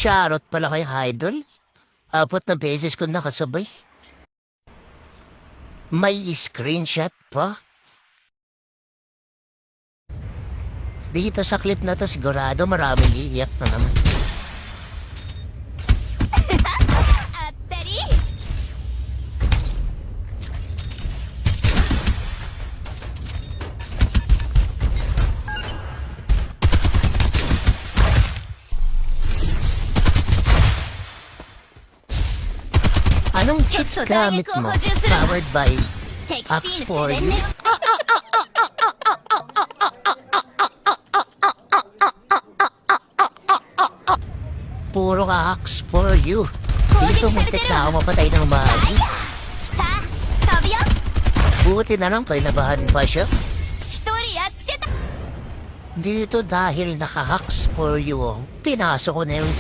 Charot pala kayo, idol. 4 na beses ko nakasabay. May screenshot pa. Dito sa clip na to, sigurado maraming iiyak na naman. Attari! Anong cheat gamit mo? Powered by Axe for You? Puro ka Axe for You. Dito muntik na ako mapatay ng magi. Sa, tabi yo! Buti na lang kayo nabahan pa siya. Hitori yatsuketa! Dito dahil naka-Axe for You, pinasok ko na yung